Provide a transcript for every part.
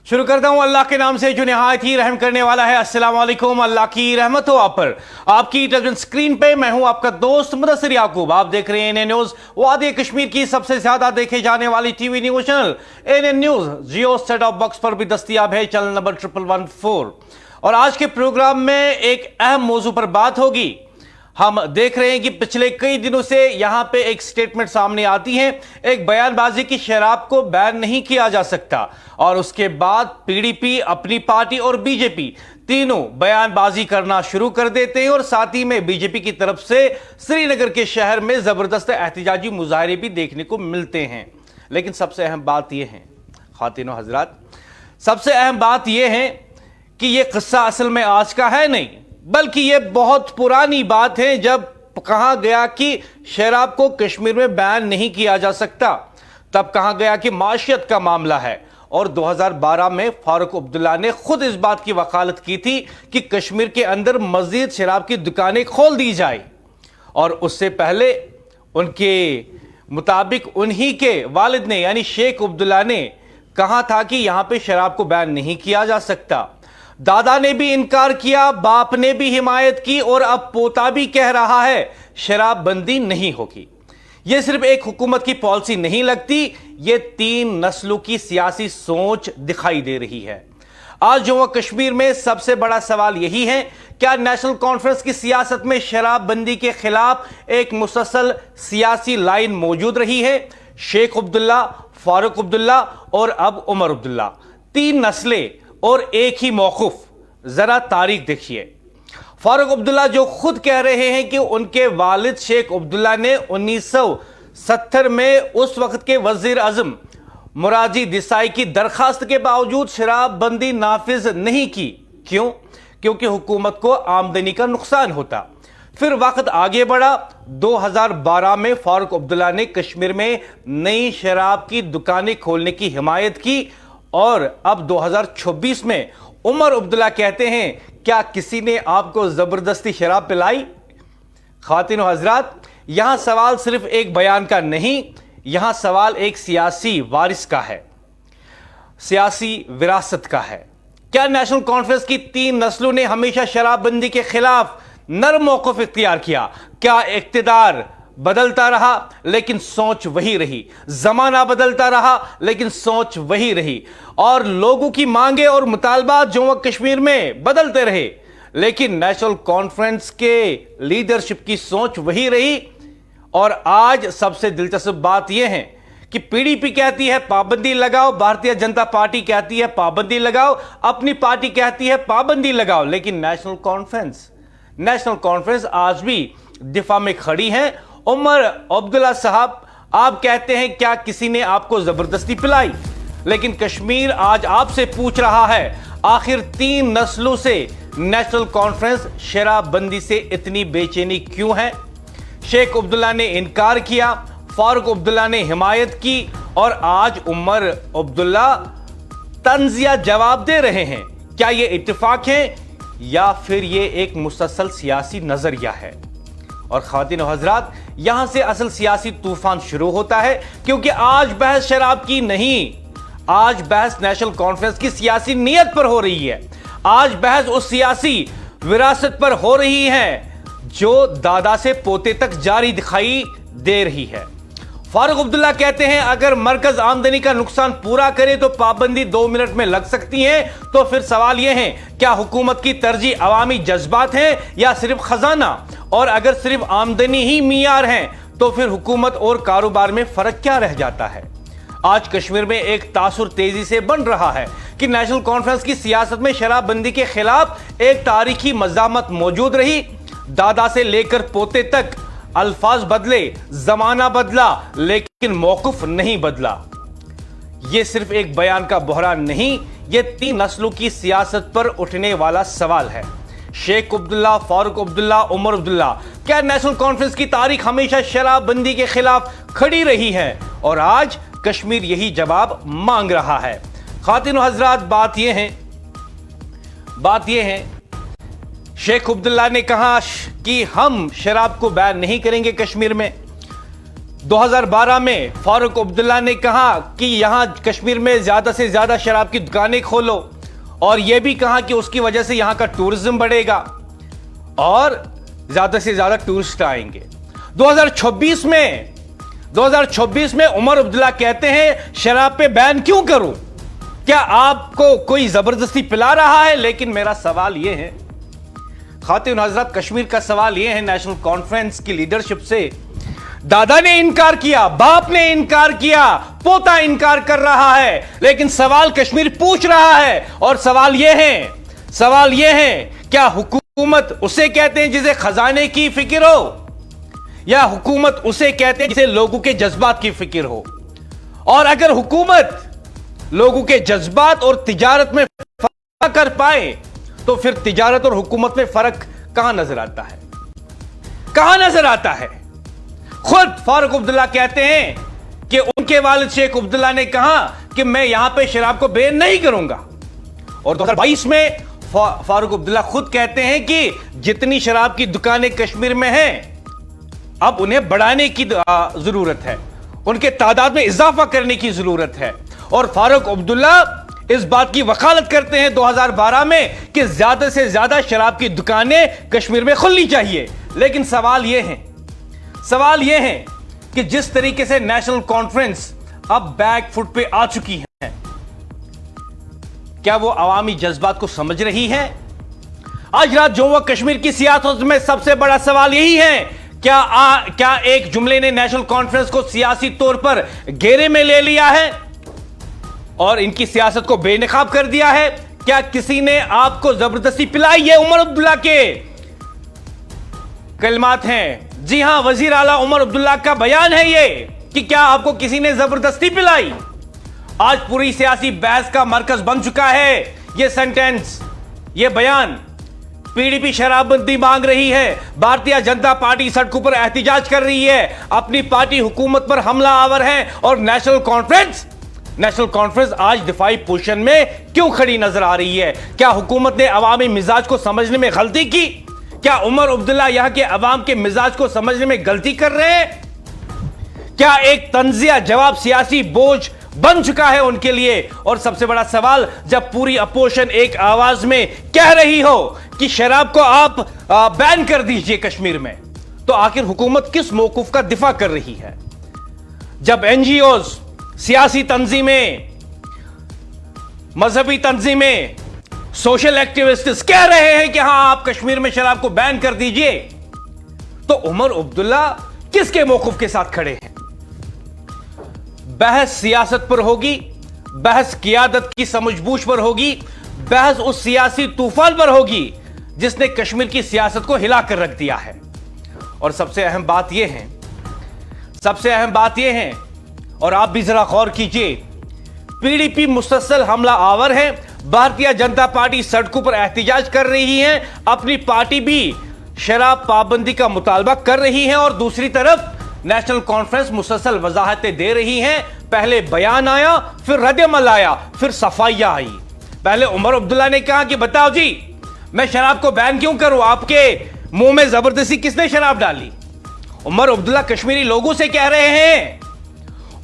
शुरू करता हूं अल्लाह के नाम से जो निहायत ही रहम करने वाला है। अस्सलाम वालेकुम, अल्लाह की रहमत हो आप पर। आपकी टेलीविजन स्क्रीन पे मैं हूं आपका दोस्त मुदस्सिर याकूब। आप देख रहे हैं एनएन न्यूज, वादी कश्मीर की सबसे ज्यादा देखे जाने वाली TV news channel NN news Geo set off box पर भी दस्तयाब है, चैनल नंबर 1114। और आज के प्रोग्राम में एक अहम मौजू पर बात होगी। हम देख रहे हैं कि पिछले कई दिनों से यहां पे एक स्टेटमेंट सामने आती है, एक बयानबाजी की शराब को बैन नहीं किया जा सकता, और उसके बाद पीडीपी, अपनी पार्टी और बीजेपी तीनों बयानबाजी करना शुरू कर देते हैं। और साथ ही में बीजेपी की तरफ से श्रीनगर के शहर में जबरदस्त एहतजाजी मुजाहरे भी देखने को मिलते हैं। लेकिन सबसे अहम बात यह है ख्वातीनो हजरात, सबसे अहम बात यह है कि यह किस्सा असल में आज का है नहीं, बल्कि यह बहुत पुरानी बात है। जब कहा गया कि शराब को कश्मीर में बैन नहीं किया जा सकता, तब कहा गया कि माशियत का मामला है। और 2012 में फारूक अब्दुल्ला ने खुद इस बात की वकालत की थी कि कश्मीर के अंदर मजीद शराब की दुकानें खोल दी जाए। और उससे पहले उनके मुताबिक उन्हीं के वालिद ने यानी शेख अब्दुल्ला ने कहा था कि यहां पे शराब को बैन नहीं किया जा सकता। दादा ने भी इनकार किया, बाप ने भी हिमायत की, और अब पोता भी कह रहा है शराब बंदी नहीं होगी। यह सिर्फ एक हुकूमत की पॉलिसी नहीं लगती, यह तीन नस्लों की सियासी सोच दिखाई दे रही है। आज जम्मू कश्मीर में सबसे बड़ा सवाल यही है, क्या नेशनल कॉन्फ्रेंस की सियासत में शराब बंदी के खिलाफ एक मुसलसल सियासी लाइन मौजूद रही है? शेख अब्दुल्ला, फारूक अब्दुल्ला और अब उमर अब्दुल्ला, तीन नस्लें और एक ही मौक़िफ़। जरा तारीख देखिए। फारूक अब्दुल्ला जो खुद कह रहे हैं कि उनके वालिद शेख अब्दुल्ला ने 1970 में उस वक्त के वजीर आज़म मोरारजी देसाई की दरखास्त के बावजूद शराब बंदी नाफिज नहीं की। क्यों? क्योंकि हुकूमत को आमदनी का नुकसान होता। फिर वक्त आगे बढ़ा, 2012 में फारूक अब्दुल्ला ने कश्मीर में नई शराब की दुकानें खोलने की हिमायत की, और अब 2026 में उमर अब्दुल्ला कहते हैं क्या किसी ने आपको जबरदस्ती शराब पिलाई? ख्वातीनो हजरात, यहां सवाल सिर्फ एक बयान का नहीं, यहां सवाल एक सियासी वारिस का है, सियासी विरासत का है। क्या नेशनल कॉन्फ्रेंस की तीन नस्लों ने हमेशा शराबबंदी के खिलाफ नरम मौक़िफ़ इख्तियार किया? क्या इक़्तिदार बदलता रहा लेकिन सोच वही रही, जमाना बदलता रहा लेकिन सोच वही रही, और लोगों की मांगे और मुतालबात जम्मू कश्मीर में बदलते रहे, लेकिन नेशनल कॉन्फ्रेंस के लीडरशिप की सोच वही रही। और आज सबसे दिलचस्प बात यह है कि पीडीपी कहती है पाबंदी लगाओ, भारतीय जनता पार्टी कहती है पाबंदी लगाओ, अपनी पार्टी कहती है पाबंदी लगाओ, लेकिन नेशनल कॉन्फ्रेंस आज भी दिफा में खड़ी है। उमर अब्दुल्ला साहब, आप कहते हैं क्या किसी ने आपको जबरदस्ती पिलाई? लेकिन कश्मीर आज आपसे पूछ रहा है, आखिर तीन नस्लों से नेशनल कॉन्फ्रेंस शराबबंदी से इतनी बेचैनी क्यों है? शेख अब्दुल्ला ने इनकार किया, फारूक अब्दुल्ला ने हिमायत की, और आज उमर अब्दुल्ला तंजिया जवाब दे रहे हैं। क्या यह इत्तेफाक है या फिर यह एक मुसलसल सियासी नजरिया है? और ख्वातीनो हजरात, यहां से असल सियासी तूफान शुरू होता है, क्योंकि आज बहस शराब की नहीं, आज बहस नेशनल कॉन्फ्रेंस की सियासी नीयत पर हो रही है। आज बहस उस सियासी विरासत पर हो रही है जो दादा से पोते तक जारी दिखाई दे रही है। फारूक अब्दुल्ला कहते हैं अगर मरकज आमदनी का नुकसान पूरा करे तो पाबंदी 2 मिनट में लग सकती है। तो फिर सवाल यह है, क्या हुकूमत की तरजीह अवामी जज्बात है या सिर्फ खजाना? और अगर सिर्फ आमदनी ही मियार है तो फिर हुकूमत और कारोबार में फर्क क्या रह जाता है? आज कश्मीर में एक तासुर तेजी से बन रहा है कि नेशनल कॉन्फ्रेंस की सियासत में शराबबंदी के खिलाफ एक तारीखी मज़ामत मौजूद रही। दादा से लेकर पोते तक अल्फाज बदले, जमाना बदला, लेकिन मौक़िफ़ नहीं बदला। यह सिर्फ एक बयान का बहरान नहीं, यह तीन नस्लों की सियासत पर उठने वाला सवाल है। शेख अब्दुल्ला, फारूक अब्दुल्ला, उमर अब्दुल्ला, क्या नेशनल कॉन्फ्रेंस की तारीख हमेशा शराबबंदी के खिलाफ खड़ी रही है? और आज कश्मीर यही जवाब मांग रहा है। ख्वातीनो हजरात, बात यह है शेख अब्दुल्ला ने कहा कि हम शराब को बैन नहीं करेंगे कश्मीर में। 2012 में फारूक अब्दुल्ला ने कहा कि यहां कश्मीर में ज्यादा से ज्यादा शराब की दुकानें खोलो और यह भी कहा कि उसकी वजह से यहां का टूरिज्म बढ़ेगा और ज्यादा से ज्यादा टूरिस्ट आएंगे। 2026 में उमर अब्दुल्ला कहते हैं शराब पे बैन क्यों करूं? क्या आपको कोई जबरदस्ती पिला रहा है? लेकिन मेरा सवाल यह है खातिन हजरत, कश्मीर का सवाल यह है नेशनल कॉन्फ्रेंस की लीडरशिप से, दादा ने इनकार किया, बाप ने इनकार किया, पोता इनकार कर रहा है, लेकिन सवाल कश्मीर पूछ रहा है। और सवाल यह है क्या हुकूमत उसे कहते हैं जिसे खजाने की फिक्र हो, या हुकूमत उसे कहते हैं जिसे लोगों के जज्बात की फिक्र हो? और अगर हुकूमत लोगों के जज्बात और तिजारत में फर्क कर पाए तो फिर तिजारत और हुकूमत में फर्क कहां नजर आता है? कहां नजर आता है? खुद फारूक अब्दुल्ला कहते हैं कि उनके वालिद शेख अब्दुल्ला ने कहा कि मैं यहां पे शराब को बैन नहीं करूंगा। और 2022 में फारूक अब्दुल्ला खुद कहते हैं कि जितनी शराब की दुकानें कश्मीर में हैं अब उन्हें बढ़ाने की जरूरत है, उनके तादाद में इजाफा करने की जरूरत है। और फारूक अब्दुल्ला इस बात की वकालत करते हैं 2012 में कि ज्यादा से ज्यादा शराब की दुकानें कश्मीर में खुलनी चाहिए। लेकिन सवाल यह है कि जिस तरीके से नेशनल कॉन्फ्रेंस अब बैक फुट पे आ चुकी है, क्या वो अवामी जज्बात को समझ रही है? आज रात जम्मू कश्मीर की सियासत में सबसे बड़ा सवाल यही है, क्या एक जुमले ने नेशनल कॉन्फ्रेंस को सियासी तौर पर घेरे में ले लिया है और इनकी सियासत को बेनकाब कर दिया है? क्या किसी ने आपको जबरदस्ती पिलाई? ये उमर अब्दुल्ला के कलमात हैं। जी हां, वजीर आला उमर अब्दुल्ला का बयान है ये कि क्या आपको किसी ने जबरदस्ती पिलाई? आज पूरी सियासी बहस का मरकज बन चुका है ये सेंटेंस, ये बयान। पीडीपी शराबबंदी मांग रही है, भारतीय जनता पार्टी सड़कों पर एहतिजाज कर रही है, अपनी पार्टी हुकूमत पर हमला आवर है। और नेशनल कॉन्फ्रेंस आज दिफाई पोजीशन में क्यों खड़ी नजर आ रही है? क्या हुकूमत ने अवामी मिजाज को समझने में गलती की? क्या उमर अब्दुल्ला यहां के अवाम के मिजाज को समझने में गलती कर रहे हैं? क्या एक तंजिया जवाब सियासी बोझ बन चुका है उनके लिए? और सबसे बड़ा सवाल, जब पूरी अपोजिशन एक आवाज में कह रही हो कि शराब को आप बैन कर दीजिए कश्मीर में, तो आखिर हुकूमत किस मौकूफ का दिफा कर रही है? जब एनजीओज, सियासी तंजीमें, मजहबी तंजीमें, सोशल एक्टिविस्ट्स कह रहे हैं कि हां आप कश्मीर में शराब को बैन कर दीजिए, तो उमर अब्दुल्ला किसके मौकूफ के साथ खड़े हैं? बहस सियासत पर होगी, बहस क़ियादत की समझबूझ पर होगी, बहस उस सियासी तूफान पर होगी जिसने कश्मीर की सियासत को हिलाकर रख दिया है। और सबसे अहम बात यह है, और आप भी जरा गौर कीजिए, पीडीपी मुसलसल हमला आवर है, भारतीय जनता पार्टी सड़कों पर एहतिजाज कर रही है, अपनी पार्टी भी शराब पाबंदी का मुतालबा कर रही है, और दूसरी तरफ नेशनल कॉन्फ्रेंस मुसलसल वजाहतें दे रही हैं। पहले बयान आया, फिर रद्द-ए-अमल आया, फिर सफाइयां आई। पहले उमर अब्दुल्ला ने कहा कि बताओ जी, मैं शराब को बैन क्यों करूं? आपके मुंह में जबरदस्ती किसने शराब डाली? उमर अब्दुल्ला कश्मीरी लोगों से कह रहे हैं,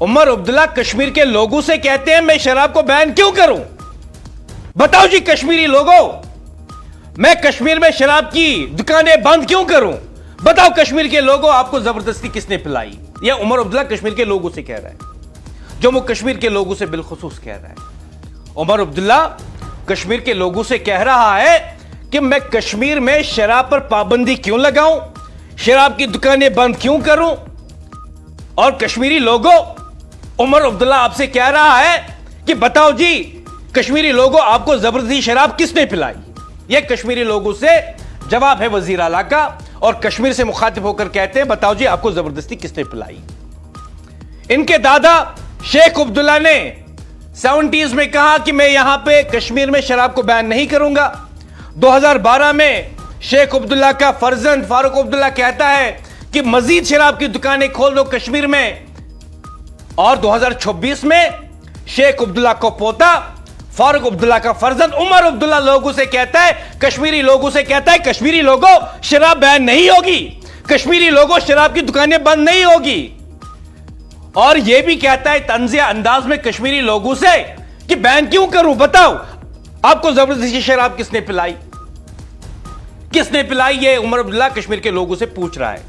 उमर अब्दुल्ला कश्मीर के लोगों से कहते हैं मैं शराब को बैन क्यों करूं? बताओ जी कश्मीरी लोगों, मैं कश्मीर में शराब की दुकानें बंद क्यों करूं? बताओ कश्मीर के लोगों, आपको जबरदस्ती किसने पिलाई? यह उमर अब्दुल्ला कश्मीर के लोगों से कह रहा है, जम्मू कश्मीर के लोगों से बिलखुसूस कह रहा है। उमर अब्दुल्ला कश्मीर के लोगों से कह रहा है कि मैं कश्मीर में शराब पर पाबंदी क्यों लगाऊं, शराब की दुकानें बंद क्यों करूं? और कश्मीरी लोगों, उमर अब्दुल्ला आपसे कह रहा है कि बताओ जी कश्मीरी लोगों, आपको जबरदस्ती शराब किसने पिलाई? यह कश्मीरी लोगों से जवाब है वजीर आला का, और कश्मीर से मुखातिब होकर कहते हैं बताओ जी आपको जबरदस्ती किसने पिलाई? इनके दादा शेख अब्दुल्ला ने 70s में कहा कि मैं यहां पे कश्मीर में शराब को बैन नहीं करूंगा। 2012 में शेख अब्दुल्ला का फर्जंद फारूक अब्दुल्ला कहता है कि मजीद शराब की दुकानें खोल दो कश्मीर में। और 2026 में शेख अब्दुल्ला को पोता फारूक अब्दुल्ला का फर्जंद उमर अब्दुल्ला लोगों से कहता है, कश्मीरी लोगों से कहता है, कश्मीरी लोगों शराब बैन नहीं होगी, कश्मीरी लोगों शराब की दुकानें बंद नहीं होगी। और यह भी कहता है तंजिया अंदाज में कश्मीरी लोगों से कि बैन क्यों करूं, बताओ आपको जबरदस्ती शराब किसने पिलाई, किसने पिलाई? ये उमर अब्दुल्ला कश्मीर के लोगों से पूछ रहा है।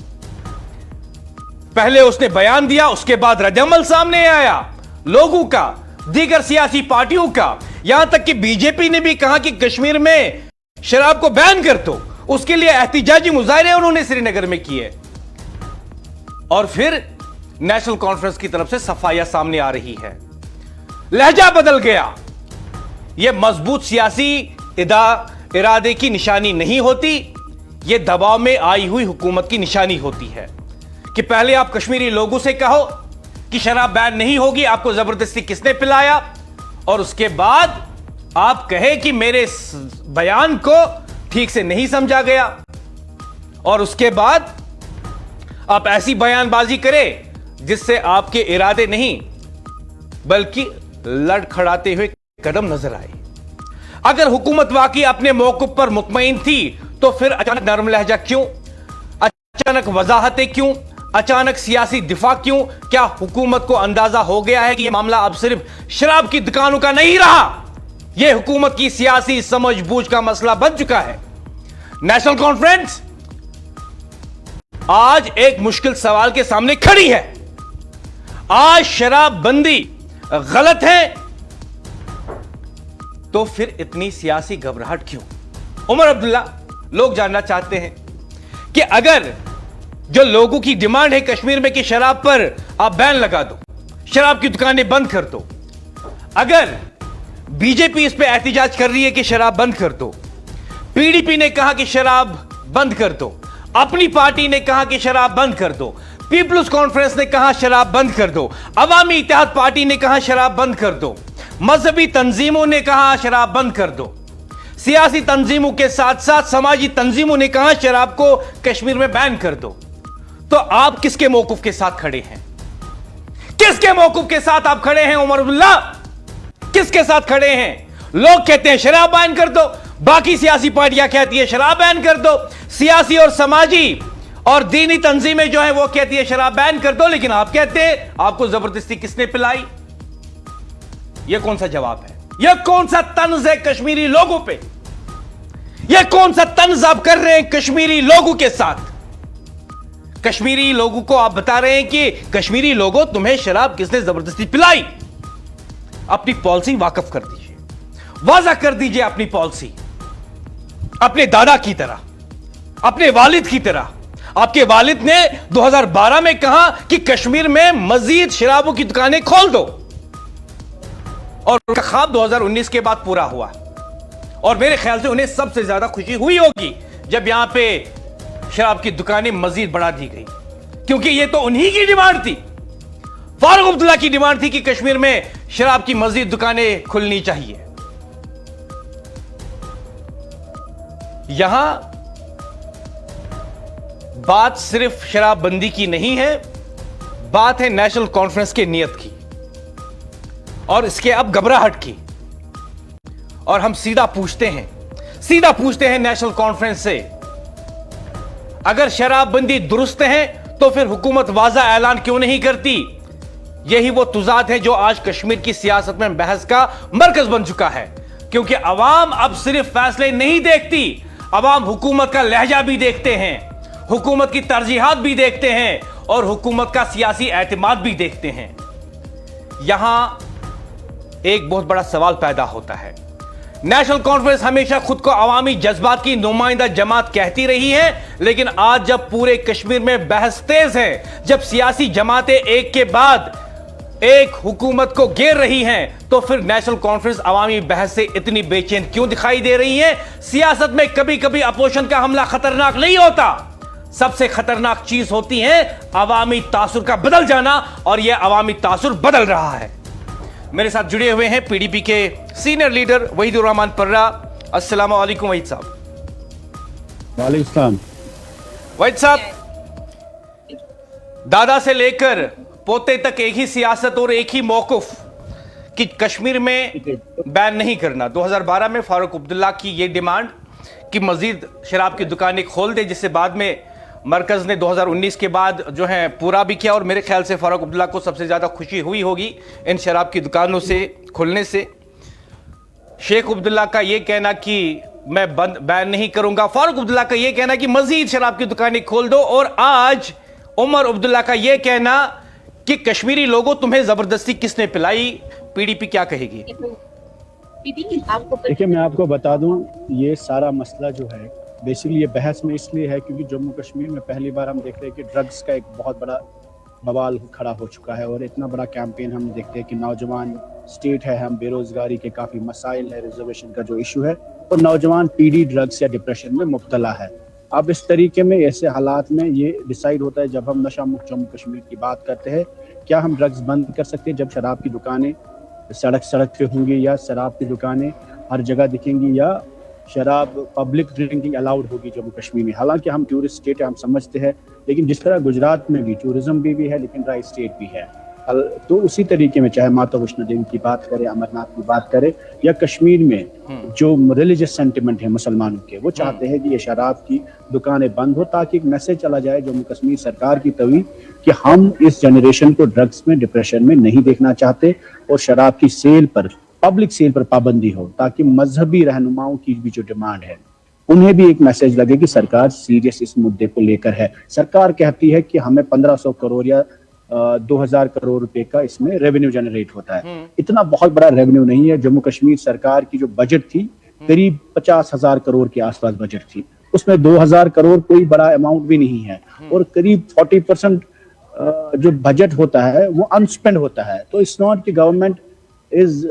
पहले उसने बयान दिया, उसके बाद रद्दअमल सामने आया लोगों का, दीगर सियासी पार्टियों का, यहां तक कि बीजेपी ने भी कहा कि कश्मीर में शराब को बैन कर दो। उसके लिए एहतिजाजी मुजाहरे उन्होंने श्रीनगर में किए और फिर नेशनल कॉन्फ्रेंस की तरफ से सफाइयां सामने आ रही है। लहजा बदल गया। यह मजबूत सियासी इरादे की निशानी नहीं होती, यह दबाव में आई हुई हुकूमत की निशानी होती है कि पहले आप कश्मीरी लोगों से कहो कि शराब बैन नहीं होगी, आपको जबरदस्ती किसने पिलाया, और उसके बाद आप कहे कि मेरे बयान को ठीक से नहीं समझा गया, और उसके बाद आप ऐसी बयानबाजी करें जिससे आपके इरादे नहीं बल्कि लड़खड़ाते हुए कदम नजर आए। अगर हुकूमत वाकई अपने मौक़िफ़ पर मुतमईन थी तो फिर अचानक नरम लहजा क्यों, अचानक वजाहतें क्यों, अचानक सियासी दिफा क्यों? क्या हुकूमत को अंदाजा हो गया है कि यह मामला अब सिर्फ शराब की दुकानों का नहीं रहा, यह हुकूमत की सियासी समझबूझ का मसला बन चुका है? नेशनल कॉन्फ्रेंस आज एक मुश्किल सवाल के सामने खड़ी है। आज शराबबंदी गलत है तो फिर इतनी सियासी घबराहट क्यों? उमर अब्दुल्ला, लोग जानना चाहते हैं कि अगर जो लोगों की डिमांड है कश्मीर में कि शराब पर आप बैन लगा दो, शराब की दुकानें बंद कर दो, अगर बीजेपी इस पे एहतिजाज कर रही है कि शराब बंद कर दो, पीडीपी ने कहा कि शराब बंद कर दो, अपनी पार्टी ने कहा कि शराब बंद कर दो, पीपल्स कॉन्फ्रेंस ने कहा शराब बंद कर दो, अवामी इत्तेहाद पार्टी ने कहा शराब बंद कर दो, मजहबी तंजीमों ने कहा शराब बंद कर दो, सियासी तंजीमों के साथ साथ समाजी तंजीमों ने कहा शराब को कश्मीर में बैन कर दो, तो आप किसके मौक़िफ़ के साथ खड़े हैं? किसके मौक़िफ़ के साथ आप खड़े हैं उमर अब्दुल्ला? किसके साथ खड़े हैं? लोग कहते हैं शराब बैन कर दो, बाकी सियासी पार्टियां कहती है शराब बैन कर दो, सियासी और समाजी और दीनी तंजीमें जो है वो कहती है शराब बैन कर दो, लेकिन आप कहते हैं आपको जबरदस्ती किसने पिलाई? यह कौन सा जवाब है? यह कौन सा तंज है कश्मीरी लोगों पे? यह कौन सा तंज आप कर रहे हैं कश्मीरी लोगों के साथ? कश्मीरी लोगों को आप बता रहे हैं कि कश्मीरी लोगों तुम्हें शराब किसने जबरदस्ती पिलाई? अपनी पॉलिसी वाकफ कर दीजिए, वाज़ा कर दीजिए अपनी पॉलिसी, अपने दादा की तरह, अपने वालिद की तरह। आपके वालिद ने 2012 में कहा कि कश्मीर में मजीद शराबों की दुकानें खोल दो, और उनका ख्वाब 2019 के बाद पूरा हुआ, और मेरे ख्याल से उन्हें सबसे ज्यादा खुशी हुई होगी जब यहां पे शराब की दुकानें मजीद बढ़ा दी गई, क्योंकि यह तो उन्हीं की डिमांड थी। फारूक अब्दुल्ला की डिमांड थी कि कश्मीर में शराब की मजीद दुकानें खुलनी चाहिए। यहां बात सिर्फ शराबबंदी की नहीं है, बात है नेशनल कॉन्फ्रेंस के नियत की और इसके अब घबराहट की। और हम सीधा पूछते हैं नेशनल कॉन्फ्रेंस से, अगर शराबबंदी दुरुस्त है तो फिर हुकूमत वाज़ा ऐलान क्यों नहीं करती? यही वो तुजात है जो आज कश्मीर की सियासत में बहस का मरकज बन चुका है, क्योंकि अवाम अब सिर्फ फैसले नहीं देखती, अवाम हुकूमत का लहजा भी देखते हैं, हुकूमत की तरजीहात भी देखते हैं और हुकूमत का सियासी एतमाद भी देखते हैं। यहां एक बहुत बड़ा सवाल पैदा होता है। नेशनल कॉन्फ्रेंस हमेशा खुद को अवामी जज्बात की नुमाइंदा जमात कहती रही है, लेकिन आज जब पूरे कश्मीर में बहस तेज है, जब सियासी जमातें एक के बाद एक हुकूमत को घेर रही हैं, तो फिर नेशनल कॉन्फ्रेंस अवामी बहस से इतनी बेचैन क्यों दिखाई दे रही है? सियासत में कभी कभी अपोजिशन का हमला खतरनाक नहीं होता, सबसे खतरनाक चीज होती है अवामी तासुर का बदल जाना, और यह अवामी तासुर बदल रहा है। मेरे साथ जुड़े हुए हैं पीडीपी के सीनियर लीडर वहीदुर रहमान पर्रा। अस्सलाम वालेकुम वहीद साहब। वालेकुम सलाम। वहीद साहब, दादा से लेकर पोते तक एक ही सियासत और एक ही मौक़िफ़ कि कश्मीर में बैन नहीं करना। 2012 में फारूक अब्दुल्ला की ये डिमांड कि मजीद शराब की दुकानें खोल दे, जिससे बाद में مرکز نے 2019 کے بعد جو ہے پورا بھی کیا, اور میرے خیال سے فاروق عبداللہ کو سب سے زیادہ خوشی ہوئی ہوگی ان شراب کی دکانوں سے کھلنے سے. شیخ عبداللہ کا یہ کہنا کہ میں بین نہیں کروں گا, فاروق عبداللہ کا یہ کہنا کہ مزید شراب کی دکانیں کھول دو, اور آج عمر عبداللہ کا یہ کہنا کہ کشمیری لوگوں تمہیں زبردستی کس نے پلائی. پی ڈی پی کیا کہے گی؟ دیکھیں میں آپ کو بتا دوں, یہ سارا مسئلہ جو ہے بیسیکلی یہ بحث میں اس لیے ہے کیونکہ جموں کشمیر میں پہلی بار ہم دیکھ رہے ہیں کہ ڈرگز کا ایک بہت بڑا بوال کھڑا ہو چکا ہے, اور اتنا بڑا کیمپین ہم دیکھتے ہیں کہ نوجوان اسٹیٹ ہے, ہم بے روزگاری کے کافی مسائل ہے, ریزرویشن کا جو ایشو ہے, اور نوجوان پی ڈی ڈرگز یا ڈپریشن میں مبتلا ہے. اب اس طریقے میں ایسے حالات میں یہ ڈیسائیڈ ہوتا ہے جب ہم نشہ مکت جموں کشمیر کی بات کرتے ہیں, کیا ہم ڈرگز بند کر سکتے ہیں جب شراب کی دکانیں سڑک پہ ہوں گی, یا شراب کی دکانیں ہر جگہ دکھیں گی, یا شراب پبلک ڈرنکنگ الاؤڈ ہوگی جموں کشمیر میں. حالانکہ ہم ٹورسٹ اسٹیٹ ہے, ہم سمجھتے ہیں, لیکن جس طرح گجرات میں بھی ٹورزم بھی ہے لیکن ڈرائی اسٹیٹ بھی ہے, تو اسی طریقے میں چاہے ماتا ویشنو دیوی کی بات کرے, امرناتھ کی بات کرے, یا کشمیر میں جو ریلیجس سینٹیمنٹ ہے مسلمانوں کے, وہ چاہتے ہیں کہ یہ شراب کی دکانیں بند ہو تاکہ ایک میسج چلا جائے جموں کشمیر سرکار کی طویل کہ ہم اس جنریشن کو ڈرگز میں ڈپریشن میں نہیں دیکھنا چاہتے, اور شراب کی سیل پر پبلک سیل پر پابندی ہو تاکہ مذہبی رہنماؤں کی بھی جو ڈیمانڈ ہے انہیں بھی ایک میسج لگے کہ سرکار سیریس اس مدے کو لے کر ہے. سرکار کہتی ہے کہ ہمیں 1500 کروڑ یا 2000 کروڑ روپے کا اس میں ریونیو جنریٹ ہوتا ہے. اتنا بہت بڑا ریونیو نہیں ہے. جموں کشمیر سرکار کی جو بجٹ تھی قریب 50,000 کروڑ کے آس پاس بجٹ تھی, اس میں 2000 کروڑ کوئی بڑا اماؤنٹ بھی نہیں ہے, اور قریب 40% جو بجٹ ہوتا ہے وہ انسپینڈ ہوتا ہے. تو اٹس ناٹ کہ government is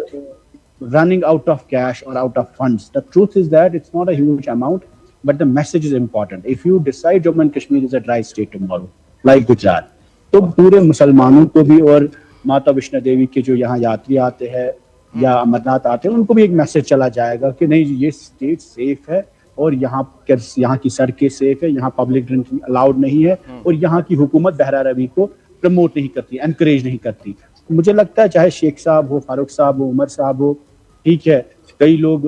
running out of cash or out of funds. The truth is that it's not a huge amount, but the message is important. If you decide Jammu and Kashmir is a dry state tomorrow, like Gujarat, تو پورے مسلمانوں کو بھی اور ماتا ویشنو دیوی کے جو یہاں یاتری آتے ہیں یا امرناتھ آتے ہیں ان کو بھی ایک میسج چلا جائے گا کہ نہیں یہ اسٹیٹ سیف ہے, اور یہاں کی سڑکیں سیف ہے, یہاں پبلک ڈرنکنگ الاؤڈ نہیں ہے, اور یہاں کی حکومت بہرہ روی کو پروموٹ نہیں کرتی, انکریج نہیں کرتی. مجھے لگتا ہے چاہے شیخ صاحب ہو, فاروق صاحب ہو, عمر صاحب ہو, ٹھیک ہے, کئی لوگ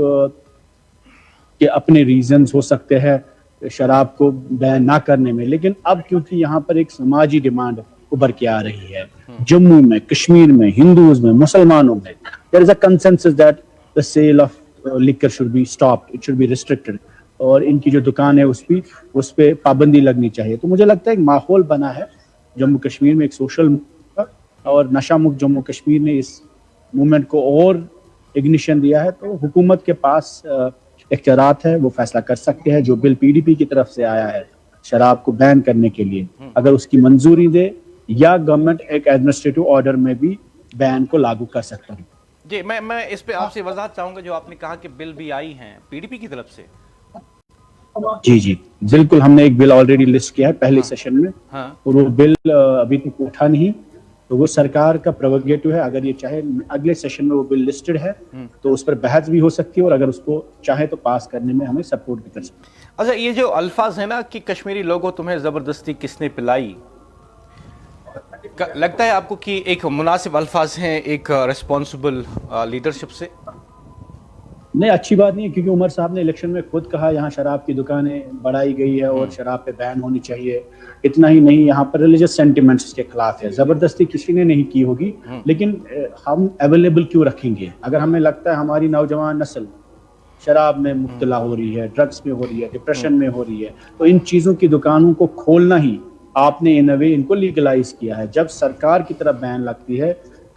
کے اپنے ریزنز ہو سکتے ہیں شراب کو بین نہ کرنے میں, لیکن اب کیونکہ یہاں پر ایک سماجی ڈیمانڈ ابھر کے آ رہی ہے, جموں میں, کشمیر میں, ہندوز میں, مسلمانوں میں, there is a consensus that the sale of liquor should be stopped, it should be restricted, اور ان کی جو دکان ہے اس پہ پابندی لگنی چاہیے. تو مجھے لگتا ہے ایک ماحول بنا ہے جموں کشمیر میں, ایک سوشل, اور نشہ مکت جموں کشمیر نے اس موومنٹ کو اور اگنیشن دیا ہے. تو حکومت کے پاس اختیارات ہے, وہ فیصلہ کر سکتے ہیں. جو بل پی ڈی پی کی طرف سے آیا ہے شراب کو بین کرنے کے لیے, اگر اس کی منظوری دے, یا گورنمنٹ ایک ایڈمنسٹریٹو آرڈر میں بھی بین کو لاگو کر سکتا ہے. جی میں اس پہ آپ سے وضاحت چاہوں گا, جو آپ نے کہا کہ بل بھی آئی ہیں پی ڈی پی کی طرف سے. جی بالکل, ہم نے ایک بل آلریڈی لسٹ کیا ہے پہلے سیشن میں, اور وہ بل ابھی تک اٹھا نہیں, تو وہ سرکار کا پروگیٹو ہے. اگر یہ چاہے اگلے سیشن میں وہ بل لسٹڈ ہے تو اس پر بحث بھی ہو سکتی ہے, اور اگر اس کو چاہے تو پاس کرنے میں ہمیں سپورٹ بھی کر سکتے ہیں. اچھا, یہ جو الفاظ ہیں نا کہ کشمیری لوگوں تمہیں زبردستی کس نے پلائی, لگتا ہے آپ کو کہ ایک مناسب الفاظ ہیں ایک ریسپانسبل لیڈرشپ سے؟ نہیں, اچھی بات نہیں ہے, کیونکہ عمر صاحب نے الیکشن میں خود کہا یہاں شراب کی دکانیں بڑھائی گئی ہے اور شراب پہ بین ہونی چاہیے. اتنا ہی نہیں, یہاں پر ریلیجس سینٹیمنٹس کے خلاف ہے. زبردستی کسی نے نہیں کی ہوگی, لیکن ہم اویلیبل کیوں رکھیں گے؟ اگر ہمیں لگتا ہے ہماری نوجوان نسل شراب میں مبتلا ہو رہی ہے, ڈرگس میں ہو رہی ہے, ڈپریشن میں ہو رہی ہے, تو ان چیزوں کی دکانوں کو کھولنا ہی آپ نے ان اے وے ان کو لیگلائز کیا ہے. جب سرکار کی طرف بین لگتی ہے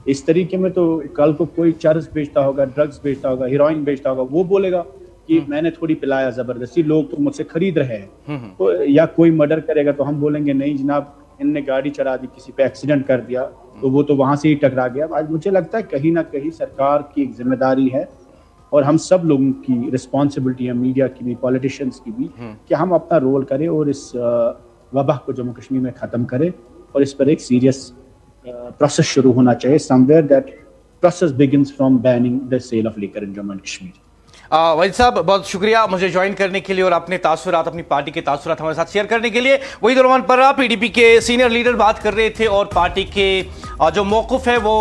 اس طریقے میں, تو کل کو کوئی چرس بیچتا ہوگا, ڈرگس بیچتا ہوگا, ہیروئن بیچتا ہوگا, وہ بولے گا کہ میں نے تھوڑی پلایا زبردستی, لوگ تو مجھ سے خرید رہے ہیں. تو یا کوئی مرڈر کرے گا تو ہم بولیں گے نہیں جناب ان نے گاڑی چلا دی, کسی پہ ایکسیڈنٹ کر دیا, تو وہ تو وہاں سے ہی ٹکرا گیا. آج مجھے لگتا ہے کہیں نہ کہیں سرکار کی ایک ذمہ داری ہے, اور ہم سب لوگوں کی رسپانسبلٹی ہے, میڈیا کی بھی, پولیٹیشینس کی بھی, کہ ہم اپنا رول کریں اور اس وبا کو جموں کشمیر میں ختم کریں, اور اس پر ایک سیریس پروسیس شروع ہونا چاہیے. somewhere that process begins from banning the sale of liquor in Jammu and Kashmir. Waheed صاحب بہت شکریہ مجھے جوائن کرنے کے لیے اور اپنے تاثرات, اپنی پارٹی کے تاثرات ہمارے ساتھ شیئر کرنے کے لیے. وحید الرحمان پرہ پی ڈی پی کے سینئر لیڈر بات کر رہے تھے, اور پارٹی کے جو موقف ہے وہ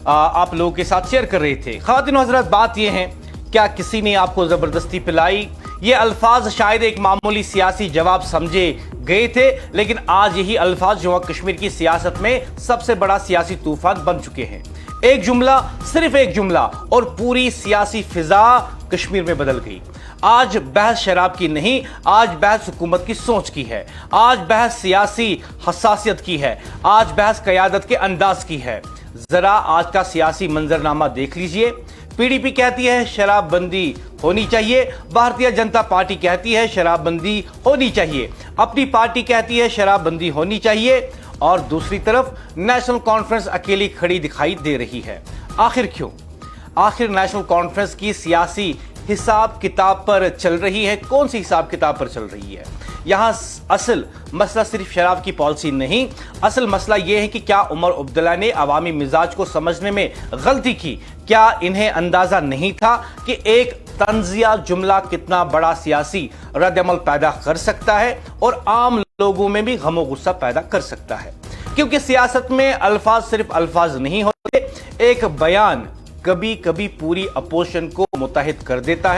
آپ لوگوں کے ساتھ شیئر کر رہے تھے. خواتین و حضرات, بات یہ ہے, کیا کسی نے آپ کو زبردستی پلائی, یہ الفاظ شاید ایک معمولی سیاسی جواب سمجھے گئے تھے، لیکن آج یہی الفاظ جموں کشمیر کی سیاست میں سب سے بڑا سیاسی طوفان بن چکے ہیں۔ ایک جملہ، صرف ایک جملہ، اور پوری سیاسی فضا کشمیر میں بدل گئی۔ آج بحث شراب کی نہیں، آج بحث حکومت کی سوچ کی ہے، آج بحث سیاسی حساسیت کی ہے، آج بحث قیادت کے انداز کی ہے۔ ذرا آج کا سیاسی منظرنامہ دیکھ لیجئے۔ پی ڈی پی کہتی ہے شراب بندی ہونی چاہیے، بھارتیہ جنتا پارٹی کہتی ہے شراب بندی ہونی چاہیے، اپنی پارٹی کہتی ہے شراب بندی ہونی چاہیے، اور دوسری طرف نیشنل کانفرنس اکیلی کھڑی دکھائی دے رہی ہے۔ آخر کیوں؟ آخر نیشنل کانفرنس کی سیاسی حساب کتاب پر چل رہی ہے۔ کون سی حساب کتاب پر چل رہی ہے؟ یہاں اصل مسئلہ صرف شراب کی پالیسی نہیں، اصل مسئلہ یہ ہے کہ کیا عمر عبداللہ نے عوامی مزاج کو سمجھنے میں غلطی کی؟ کیا انہیں اندازہ نہیں تھا کہ ایک طنزیہ جملہ کتنا بڑا سیاسی رد عمل پیدا کر سکتا ہے اور عام لوگوں میں بھی غم و غصہ پیدا کر سکتا ہے؟ کیونکہ سیاست میں الفاظ صرف الفاظ نہیں ہوتے، ایک بیان کبھی کبھی پوری اپوزیشن کو متحد کر دیتا ہے،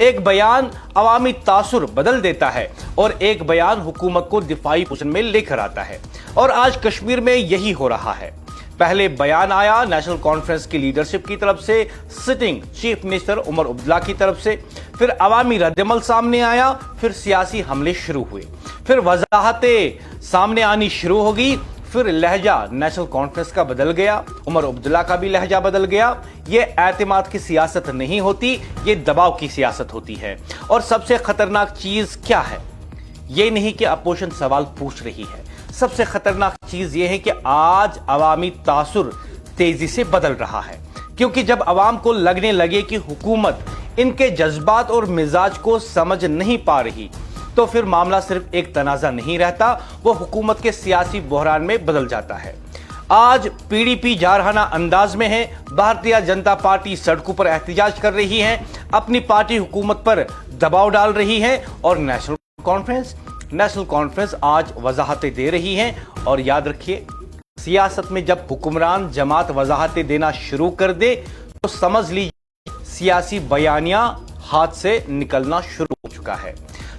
ایک بیان عوامی تاثر بدل دیتا ہے، اور ایک بیان حکومت کو دفاعی پوزیشن میں لے کر آتا ہے۔ اور آج کشمیر میں یہی ہو رہا ہے۔ پہلے بیان آیا نیشنل کانفرنس کی لیڈرشپ کی طرف سے، sitting chief minister Omar Abdullah کی طرف سے، پھر عوامی رد عمل سامنے آیا، پھر سیاسی حملے شروع ہوئے، پھر وضاحتیں سامنے آنی شروع ہو گئی، پھر لہجہ نیشنل کانفرنس کا بدل گیا، عمر عبداللہ کا بھی لہجہ بدل گیا۔ یہ اعتماد کی سیاست نہیں ہوتی، یہ دباؤ کی سیاست ہوتی ہے۔ اور سب سے خطرناک چیز کیا ہے؟ یہ نہیں کہ اپوزیشن سوال پوچھ رہی ہے، سب سے خطرناک چیز یہ ہے کہ آج عوامی تاثر تیزی سے بدل رہا ہے، کیونکہ جب عوام کو لگنے لگے کہ حکومت ان کے جذبات اور مزاج کو سمجھ نہیں پا رہی، تو پھر معاملہ صرف ایک تنازع نہیں رہتا، وہ حکومت کے سیاسی بحران میں بدل جاتا ہے۔ آج پی ڈی پی جارحانہ انداز میں ہے، بھارتیہ جنتا پارٹی سڑکوں پر احتجاج کر رہی ہے، اپنی پارٹی حکومت پر دباؤ ڈال رہی ہے، اور نیشنل کانفرنس آج وضاحتیں دے رہی ہیں۔ اور یاد رکھیے، سیاست میں جب حکمران جماعت وضاحتیں دینا شروع کر دے تو سمجھ لیجیے سیاسی بیانیہ ہاتھ سے نکلنا شروع ہو چکا ہے۔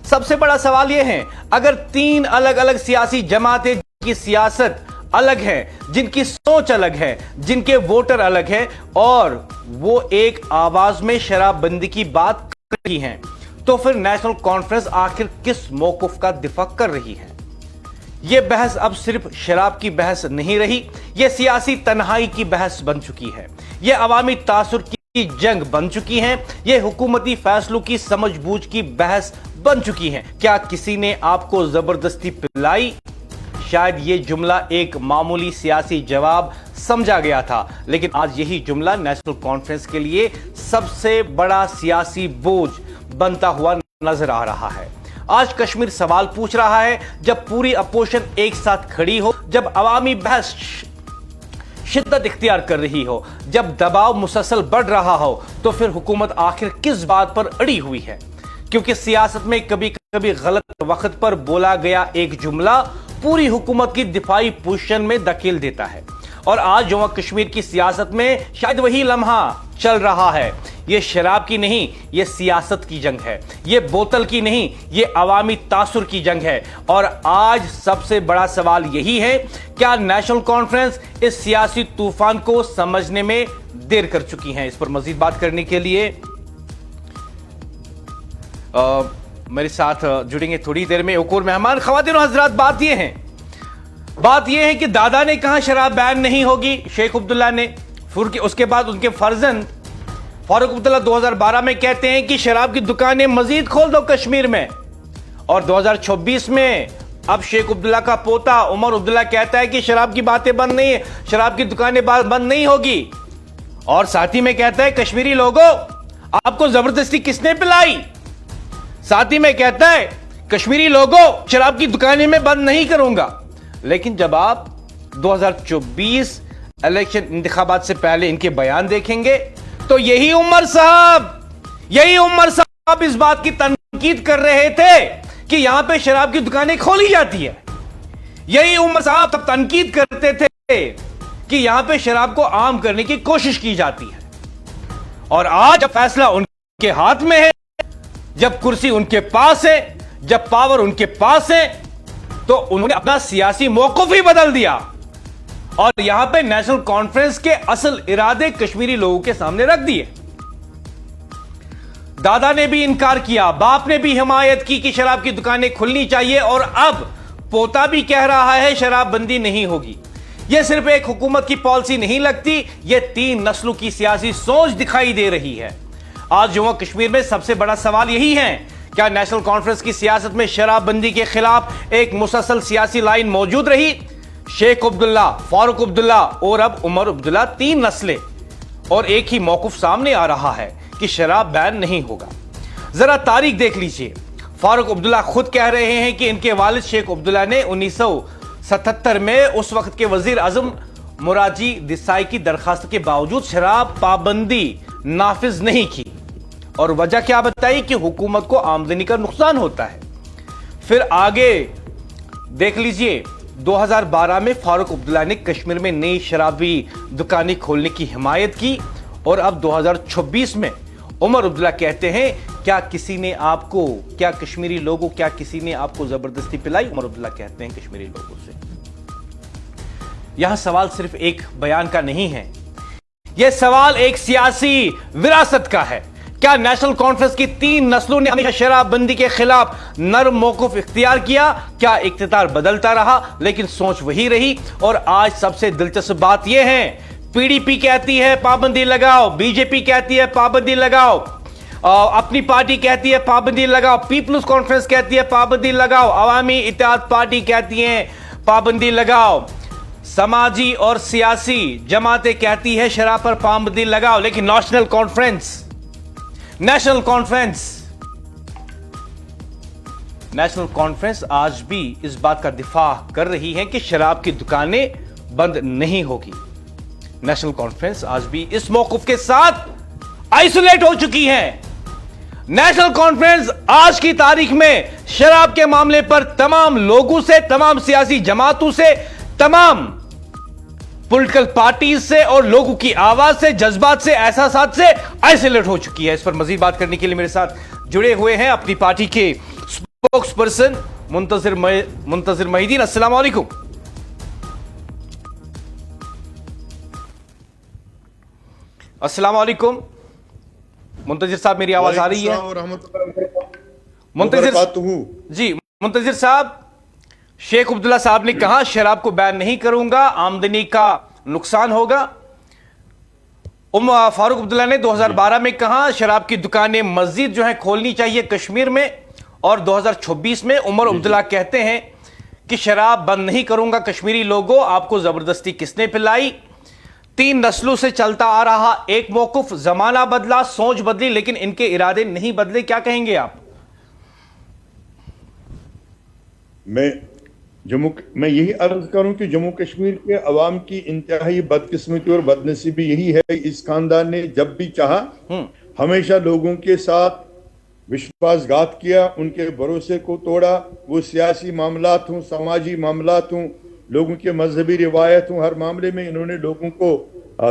سب سے بڑا سوال یہ ہے، اگر تین الگ الگ سیاسی جماعتیں جن کی سیاست الگ ہے، جن کی سوچ الگ ہے، جن کے ووٹر الگ ہیں، اور وہ ایک آواز میں شراب بندی کی بات کر رہی ہیں، تو پھر نیشنل کانفرنس آخر کس موقف کا دفاع کر رہی ہے؟ یہ بحث اب صرف شراب کی بحث نہیں رہی، یہ سیاسی تنہائی کی بحث بن چکی ہے، یہ عوامی تاثر کی جنگ بن چکی ہے، یہ حکومتی فیصلوں کی سمجھ بوجھ کی بحث بن چکی ہے۔ کیا کسی نے آپ کو زبردستی پلائی؟ شاید یہ جملہ ایک معمولی سیاسی جواب سمجھا گیا تھا، لیکن آج یہی جملہ نیشنل کانفرنس کے لیے سب سے بڑا سیاسی بوجھ بنتا ہوا نظر آ رہا ہے۔ آج کشمیر سوال پوچھ رہا ہے، جب پوری اپوزیشن ایک ساتھ کھڑی ہو، جب عوامی بحث شدت اختیار کر رہی ہو، جب دباؤ مسلسل بڑھ رہا ہو، تو پھر حکومت آخر کس بات پر اڑی ہوئی ہے؟ کیونکہ سیاست میں کبھی کبھی غلط وقت پر بولا گیا ایک جملہ پوری حکومت کی دفاعی پوزیشن میں دھکیل دیتا ہے، اور آج جموں کشمیر کی سیاست میں شاید وہی لمحہ چل رہا ہے۔ یہ شراب کی نہیں، یہ سیاست کی جنگ ہے، یہ بوتل کی نہیں، یہ عوامی تاثر کی جنگ ہے۔ اور آج سب سے بڑا سوال یہی ہے، کیا نیشنل کانفرنس اس سیاسی طوفان کو سمجھنے میں دیر کر چکی ہے؟ اس پر مزید بات کرنے کے لیے میرے ساتھ جڑیں گے تھوڑی دیر میں ایک اور مہمان۔ خواتین و حضرات، بات یہ ہے کہ دادا نے کہا شراب بین نہیں ہوگی، شیخ عبداللہ نے، پھر اس کے بعد ان کے فرزند فاروق عبداللہ 2012 میں کہتے ہیں کہ شراب کی دکانیں مزید کھول دو کشمیر میں، اور 2026 میں اب شیخ عبداللہ کا پوتا عمر عبداللہ کہتا ہے کہ شراب کی باتیں بند نہیں ہے، شراب کی دکانیں بند نہیں ہوگی، اور ساتھی میں کہتا ہے کشمیری لوگوں آپ کو زبردستی کس نے پلائی؟ ساتھی میں کہتا ہے کشمیری لوگوں شراب کی دکانیں میں بند نہیں کروں گا۔ لیکن جب آپ 2024 الیکشن انتخابات سے پہلے ان کے بیان دیکھیں گے تو یہی عمر صاحب اس بات کی تنقید کر رہے تھے کہ یہاں پہ شراب کی دکانیں کھولی جاتی ہے، یہی عمر صاحب تب تنقید کرتے تھے کہ یہاں پہ شراب کو عام کرنے کی کوشش کی جاتی ہے، اور آج فیصلہ ان کے ہاتھ میں ہے، जब कुर्सी उनके पास है, जब पावर उनके पास है, तो उन्होंने अपना सियासी मौक़िफ़ ही बदल दिया और यहां पे नेशनल कॉन्फ्रेंस के असल इरादे कश्मीरी लोगों के सामने रख दिए। दादा ने भी इनकार किया, बाप ने भी हिमायत की कि शराब की दुकानें खुलनी चाहिए, और अब पोता भी कह रहा है शराबबंदी नहीं होगी। यह सिर्फ एक हुकूमत की पॉलिसी नहीं लगती, यह 3 नस्लों की सियासी सोच दिखाई दे रही है। आज जम्मू कश्मीर में सबसे बड़ा सवाल यही है, क्या नेशनल कॉन्फ्रेंस की सियासत में शराबबंदी के खिलाफ एक मुसलसल सियासी लाइन मौजूद रही? शेख अब्दुल्ला, फारूक अब्दुल्ला और अब उमर अब्दुल्ला, 3 नस्लें और एक ही मौक़िफ़ सामने आ रहा है कि शराब बैन नहीं होगा। जरा तारीख देख लीजिए। फारूक अब्दुल्ला खुद कह रहे हैं कि इनके वालिद शेख अब्दुल्ला ने 1977 में उस वक्त के वजीर आजम मुराजी देसाई की दरखास्त के बावजूद शराब पाबंदी नाफिज नहीं की, और वजह क्या बताई कि हुकूमत को आमदनी का नुकसान होता है। फिर आगे देख लीजिए, 2012 में फारूक अब्दुल्ला ने कश्मीर में नई शराबी दुकानें खोलने की हिमायत की, और अब 2026 में उमर अब्दुल्ला कहते हैं क्या कश्मीरी लोगों क्या किसी ने आपको जबरदस्ती पिलाई? उमर अब्दुल्ला कहते हैं कश्मीरी लोगों से। यहां सवाल सिर्फ एक बयान का नहीं है, यह सवाल एक सियासी विरासत का है। क्या नेशनल कॉन्फ्रेंस की 3 नस्लों ने हमेशा शराबबंदी के खिलाफ नरम मौक़िफ़ इख्तियार किया? क्या इख्तियार बदलता रहा लेकिन सोच वही रही? और आज सबसे दिलचस्प बात यह है, पीडीपी कहती है पाबंदी लगाओ, बीजेपी कहती है पाबंदी लगाओ, अपनी पार्टी कहती है पाबंदी लगाओ, पीपल्स कॉन्फ्रेंस कहती है पाबंदी लगाओ, अवामी इत्तेहाद पार्टी कहती है पाबंदी लगाओ, समाजी और सियासी जमातें कहती है शराब पर पाबंदी लगाओ, लेकिन नेशनल कॉन्फ्रेंस आज भी इस बात का दिफा कर रही है कि शराब की दुकानें बंद नहीं होगी। नेशनल कॉन्फ्रेंस आज भी इस मौक़िफ़ के साथ आइसोलेट हो चुकी है। नेशनल कॉन्फ्रेंस आज की तारीख में शराब के मामले पर तमाम लोगों से, तमाम सियासी जमातों से, तमाम पॉलिटिकल पार्टीज से और लोगों की आवाज से, जज्बात से, एहसासात से आइसोलेट हो चुकी है। इस पर मजीद बात करने के लिए मेरे साथ जुड़े हुए हैं अपनी पार्टी के स्पोक्स पर्सन मुंतजिर महीदीन। अस्सलाम वालेकुम। अस्सलाम वालेकुम मुंतजिर साहब, मेरी आवाज आ रही है? मुंतजिर साहब, शेख अब्दुल्ला साहब ने कहा शराब को बैन नहीं करूंगा, आमदनी का नुकसान होगा। फारूक अब्दुल्ला ने 2012 में कहा शराब की दुकानें मस्जिद जो है खोलनी चाहिए कश्मीर में, और 2026 में उमर अब्दुल्ला कहते हैं कि शराब बंद नहीं करूंगा, कश्मीरी लोगों आपको जबरदस्ती किसने पिलाई? 3 नस्लों से चलता आ रहा एक मौक़िफ़, जमाना बदला, सोच बदली, लेकिन इनके इरादे नहीं बदले। क्या कहेंगे आप? मैं यही अर्ज करूं कि जम्मू कश्मीर के अवाम की इंतहाई बदकिस्मती और बदनसीबी यही है, इस खानदान ने जब भी चाहा हमेशा लोगों के साथ विश्वासघात किया, उनके भरोसे को तोड़ा। वो सियासी मामलात हों, समाजी मामलात हों, लोगों के मजहबी रिवायत हों, हर मामले में इन्होंने लोगों को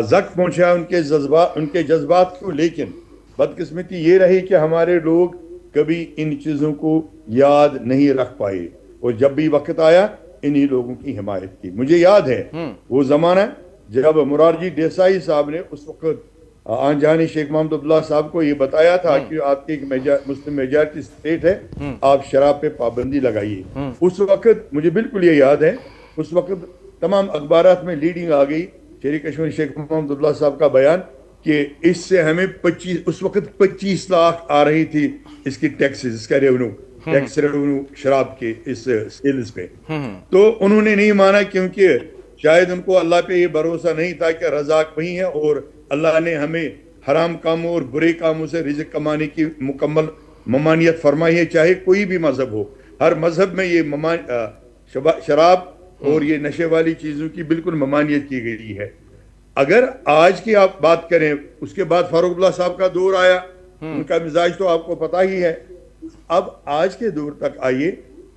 ज़ख्म पहुंचाया, उनके जज्बात को। लेकिन बदकिस्मती ये रही कि हमारे लोग कभी इन चीज़ों को याद नहीं रख पाए, और जब भी वक्त आया इन्हीं लोगों की हिमायत की। मुझे याद है वो ज़माना जब मुरारजी देसाई साहब ने उस वक्त आंजानी शेख मोहम्मद अब्दुल्ला साहब को ये बताया था कि आपकी एक मुस्लिम मेजॉरिटी स्टेट है, आप शराब पे पाबंदी लगाइए। उस वक्त मुझे बिल्कुल ये याद है, उस वक्त तमाम अखबारात में लीडिंग आ गई शेर कश्मीर शेख मोहम्मद अब्दुल्ला साहब का बयान कि इससे हमें 25 लाख आ रही थी इसकी टैक्सेस, इसका टैक्स रेवेन्यू शराब के इस सेल्स पे। तो उन्होंने नहीं माना, क्योंकि शायद उनको अल्लाह पे ये भरोसा नहीं था कि रज़ाक वही है, और अल्लाह ने हमें हराम कामों और बुरे कामों से रिज़्क़ कमाने की मुकम्मल ममानियत फरमाई है, चाहे कोई भी मजहब हो। हर मजहब में ये शराब और ये नशे वाली चीज़ों की बिल्कुल ममानियत की गई है। अगर आज की आप बात करें, उसके बाद फारूक अब्दुल्ला साहब का दौर आया, उनका मिजाज तो आपको पता ही है। अब आज के दौर तक आइए,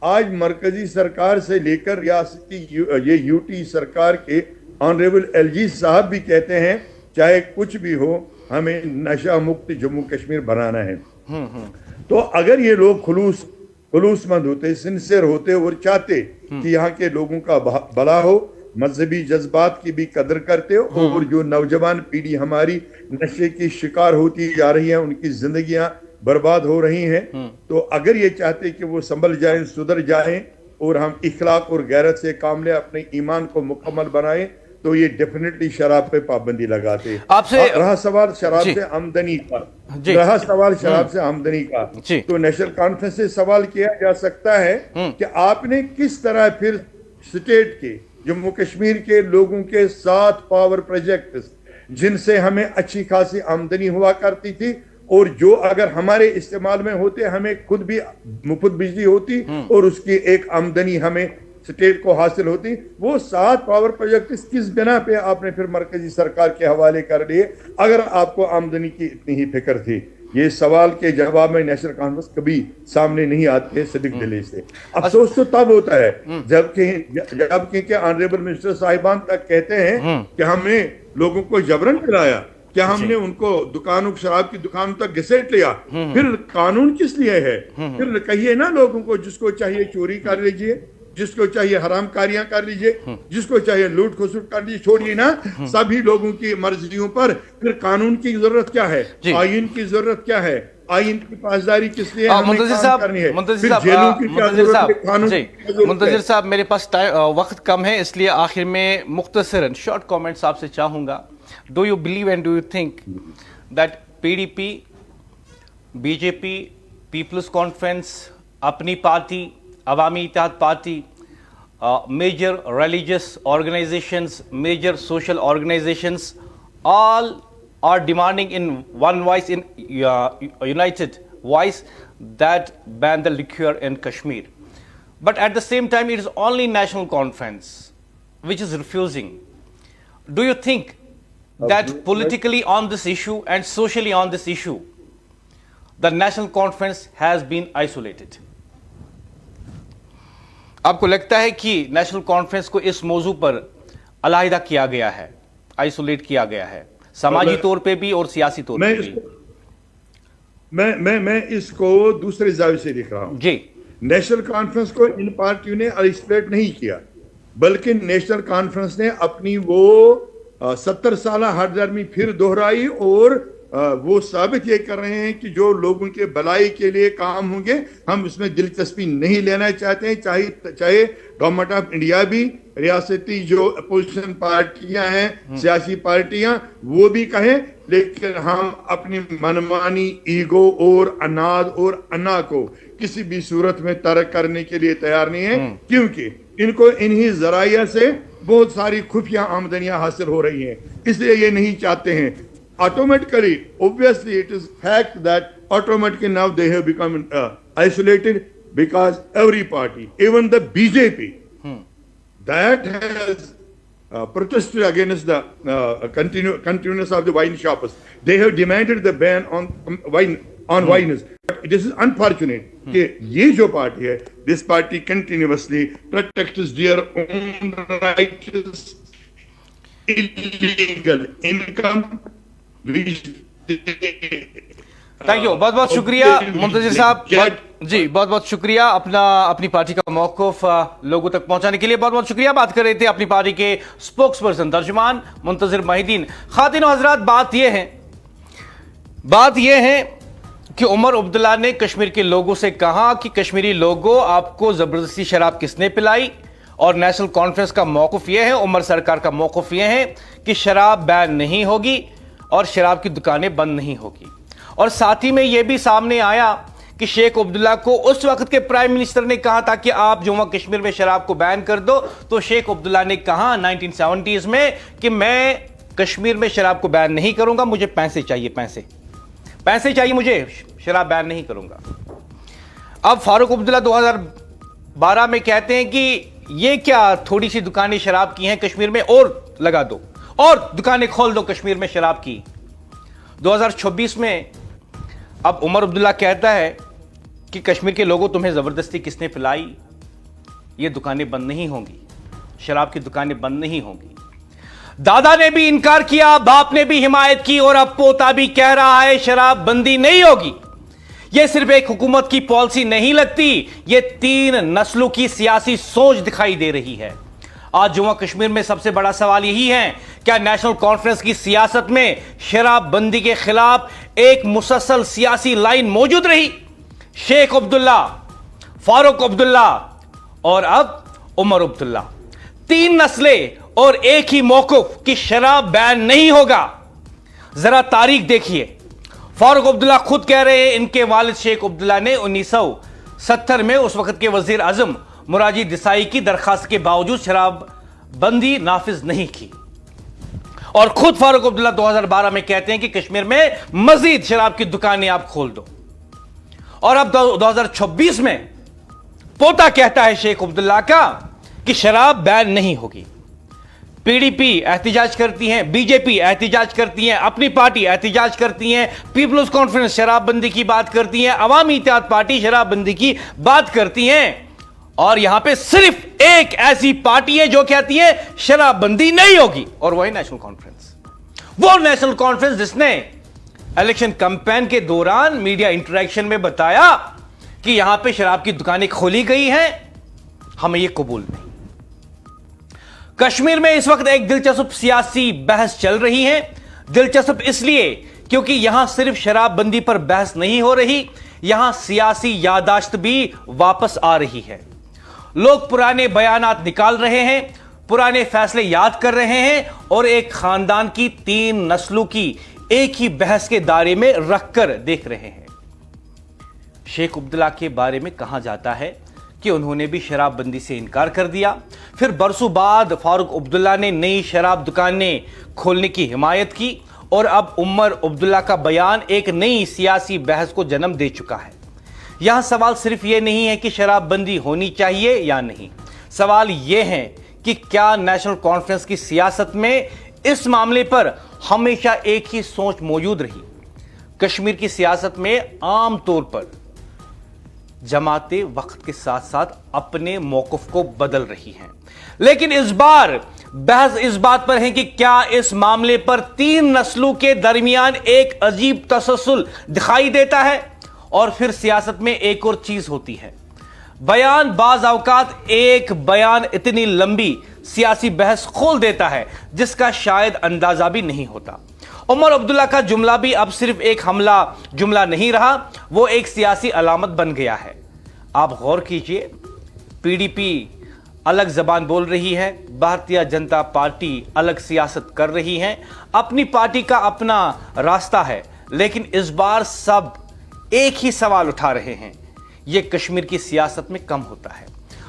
आज मरकजी सरकार से लेकर रियासती ये यूटी सरकार के ऑनरेबल एलजी साहब भी कहते हैं चाहे कुछ भी हो हमें नशा मुक्त जम्मू कश्मीर बनाना है। تو اگر یہ لوگ خلوص مند ہوتے، سنسیئر ہوتے اور چاہتے کہ یہاں کے لوگوں کا بھلا ہو، مذہبی جذبات کی بھی قدر کرتے ہو، اور جو نوجوان پیڑھی ہماری نشے کی شکار ہوتی جا رہی ہے، ان کی زندگیاں برباد ہو رہی ہیں، تو اگر یہ چاہتے کہ وہ سنبھل جائیں، سدھر جائیں اور ہم اخلاق اور غیرت سے کام لیں، اپنے ایمان کو مکمل بنائیں، تو یہ ڈیفینیٹلی شراب پہ پابندی لگاتے۔ آپ سے رہا سوال شراب سے آمدنی کا، تو نیشنل کانفرنس سے سوال کیا جا سکتا ہے کہ آپ نے کس طرح پھر اسٹیٹ کے، جموں کشمیر کے لوگوں کے 7 پاور پروجیکٹس جن سے ہمیں اچھی خاصی آمدنی ہوا کرتی تھی، اور جو اگر ہمارے استعمال میں ہوتے ہمیں خود بھی مفت بجلی ہوتی اور اس کی ایک آمدنی ہمیں اسٹیٹ کو حاصل ہوتی، وہ 7 پاور پروجیکٹس کس بنا پہ آپ نے پھر مرکزی سرکار کے حوالے کر لیے اگر آپ کو آمدنی کی اتنی ہی فکر تھی؟ یہ سوال کے جواب میں نیشنل کانفرنس کبھی سامنے نہیں آتے صدق دلی سے۔ افسوس تو تب ہوتا ہے جب کہ آنریبل منسٹر صاحبان تک کہتے ہیں کہ ہم نے لوگوں کو جبرن پلایا، کیا ہم نے ان کو دکانوں شراب کی دکانوں تک گھسیٹ لیا؟ پھر قانون کس لیے ہے؟ پھر کہیے نا لوگوں کو، جس کو چاہیے چوری کر لیجئے، جس کو چاہیے حرام کاریاں کر لیجئے، جس کو چاہیے لوٹ کھسوٹ کر لیجئے، چھوڑیے نا سبھی لوگوں کی مرضیوں پر۔ پھر قانون کی ضرورت کیا ہے؟ آئین کی ضرورت کیا ہے؟ آئین کی پاسداری کس لیے ہمیں کام کرنی ہے؟ پھر جیلوں کی کیا ضرورت ہے؟ قانون کی کیا ضرورت ہے؟ منتظر صاحب، میرے پاس وقت کم ہے، اس لیے آخر میں مختصراً شارٹ کامنٹس آپ سے چاہوں گا۔ Do you believe and do you think that PDP, BJP, People's Conference, اپنی پارٹی، عوامی اتحاد party, major religious organizations, major social organizations, all are demanding in one voice, in united voice, that ban the liquor in Kashmir. But at the same time, it is only National Conference which is refusing. Do you think that politically on this issue and socially on this issue, the National Conference has been isolated? آپ کو لگتا ہے کہ national conference کو اس موضوع پر علیحدہ کیا گیا ہے، آئسولیٹ کیا گیا ہے، سماجی طور پہ بھی اور سیاسی طور پہ بھی؟ میں اس کو دوسرے زاویے سے دیکھ رہا ہوں۔ جی، نیشنل کانفرنس کو ان پارٹیوں نے آئسولیٹ نہیں کیا، بلکہ نیشنل کانفرنس نے اپنی وہ 70 سالہ ہر درمی پھر دہرائی، اور وہ ثابت یہ کر رہے ہیں کہ جو لوگوں کے بھلائی کے لیے کام ہوں گے ہم اس میں دلچسپی نہیں لینا چاہتے ہیں، چاہے گورنمنٹ آف انڈیا بھی، ریاستی جو اپوزیشن پارٹیاں ہیں، سیاسی پارٹیاں، وہ بھی کہیں، لیکن ہم اپنی منمانی ایگو اور اناد اور انا کو کسی بھی صورت میں ترک کرنے کے لیے تیار نہیں ہیں، کیونکہ ان کو انہی ذرائع سے بہت ساری خفیہ آمدنیاں حاصل ہو رہی ہیں، اس لیے یہ نہیں چاہتے ہیں۔ Automatically, obviously, it is fact that automatically now they have become isolated, because every party, even the BJP, that has protested against the continuance of the wine shops. They have demanded the ban on wines. But this is unfortunate کہ یہ جو party ہے، this party continuously protects their own righteous illegal income. Thank you, بہت بہت شکریہ منتظر صاحب، جی بہت بہت شکریہ اپنی پارٹی کا موقف لوگوں تک پہنچانے کے لیے، بہت بہت شکریہ۔ بات کر رہے تھے اپنی پارٹی کے سپوکس پرسن ترجمان منتظر محی الدین۔ خواتین و حضرات، بات یہ ہے کہ عمر عبداللہ نے کشمیر کے لوگوں سے کہا کہ کشمیری لوگوں، آپ کو زبردستی شراب کس نے پلائی؟ اور نیشنل کانفرنس کا موقف یہ ہے، عمر سرکار کا موقف یہ ہے کہ شراب بین نہیں ہوگی اور شراب کی دکانیں بند نہیں ہوگی۔ اور ساتھ ہی میں یہ بھی سامنے آیا کہ شیخ عبداللہ کو اس وقت کے پرائم منسٹر نے کہا تھا کہ آپ جموں کشمیر میں شراب کو بین کر دو، تو شیخ عبداللہ نے کہا 1970s میں کہ میں کشمیر میں شراب کو بین نہیں کروں گا، مجھے پیسے چاہیے، پیسے چاہیے مجھے، شراب بین نہیں کروں گا۔ اب فاروق عبداللہ 2012 میں کہتے ہیں کہ یہ کیا تھوڑی سی دکانیں شراب کی ہیں کشمیر میں، اور لگا دو اور دکانیں کھول دو کشمیر میں شراب کی۔ 2026 میں اب عمر عبداللہ کہتا ہے کہ کشمیر کے لوگوں، تمہیں زبردستی کس نے پلائی؟ یہ دکانیں بند نہیں ہوں گی، شراب کی دکانیں بند نہیں ہوں گی۔ دادا نے بھی انکار کیا، باپ نے بھی حمایت کی، اور اب پوتا بھی کہہ رہا ہے شراب بندی نہیں ہوگی۔ यह सिर्फ एक हुकूमत की पॉलिसी नहीं लगती, यह 3 नस्लों की सियासी सोच दिखाई दे रही है। आज जम्मू कश्मीर में सबसे बड़ा सवाल यही है, क्या नेशनल कॉन्फ्रेंस की सियासत में शराबबंदी के खिलाफ एक मुसलसल सियासी लाइन मौजूद रही? शेख अब्दुल्ला, फारूक अब्दुल्ला और अब उमर अब्दुल्ला, 3 नस्लें और एक ही मौक़िफ़ कि शराब बैन नहीं होगा। जरा तारीख देखिए। फारूक अब्दुल्ला खुद कह रहे हैं इनके वालिद शेख अब्दुल्ला ने 1970 में उस वक्त के वजीर आजम मुराजी देसाई की दरखास्त के बावजूद शराबबंदी नाफिज नहीं की, और खुद फारूक अब्दुल्ला 2012 में कहते हैं कि कश्मीर में मजीद शराब की दुकानें आप खोल दो। और अब 2026 में पोता कहता है शेख अब्दुल्ला का कि शराब बैन नहीं होगी। पीडीपी एहतिजाज करती है, बीजेपी एहतिजाज करती है, अपनी पार्टी एहतिजाज करती है, पीपल्स कॉन्फ्रेंस शराबबंदी की बात करती है, अवामी इत्तेहाद पार्टी शराबबंदी की बात करती है, और यहां पे सिर्फ एक ऐसी पार्टी है जो कहती है शराबबंदी नहीं होगी, और वही नेशनल कॉन्फ्रेंस। वो नेशनल कॉन्फ्रेंस जिसने इलेक्शन कैंपेन के दौरान मीडिया इंटरेक्शन में बताया कि यहां पे शराब की दुकानें खोली गई हैं, हमें यह कबूल नहीं। कश्मीर में इस वक्त एक दिलचस्प सियासी बहस चल रही है। दिलचस्प इसलिए क्योंकि यहां सिर्फ शराबबंदी पर बहस नहीं हो रही, यहां सियासी यादाश्त भी वापस आ रही है। लोग पुराने बयानात निकाल रहे हैं, पुराने फैसले याद कर रहे हैं, और एक खानदान की 3 नस्लों की एक ही बहस के दायरे में रखकर देख रहे हैं। शेख अब्दुल्ला के बारे में कहा जाता है कि उन्होंने भी शराबबंदी से इनकार कर दिया। फिर बरसों बाद फारूक अब्दुल्ला ने नई शराब दुकानें खोलने की हिमायत की, और अब उमर अब्दुल्ला का बयान एक नई सियासी बहस को जन्म दे चुका है। यहां सवाल सिर्फ यह नहीं है कि शराबबंदी होनी चाहिए या नहीं, सवाल यह है कि क्या नेशनल कॉन्फ्रेंस की सियासत में इस मामले पर हमेशा एक ही सोच मौजूद रही। कश्मीर की सियासत में आम तौर पर जमातें वक्त के साथ साथ अपने मौक़िफ़ को बदल रही हैं, लेकिन इस बार बहस इस बात पर है कि क्या इस मामले पर 3 नस्लों के दरमियान एक अजीब तसलसल दिखाई देता है। और फिर सियासत में एक और चीज होती है, बयान बाज औकात एक बयान इतनी लंबी सियासी बहस खोल देता है जिसका शायद अंदाजा भी नहीं होता। उमर अब्दुल्ला का जुमला भी अब सिर्फ एक हमला जुमला नहीं रहा, वो एक सियासी अलामत बन गया है। आप गौर कीजिए, पीडीपी अलग जबान बोल रही है, भारतीय जनता पार्टी अलग सियासत कर रही है, अपनी पार्टी का अपना रास्ता है, लेकिन इस बार सब एक ही सवाल उठा रहे हैं। यह कश्मीर की सियासत में कम होता है,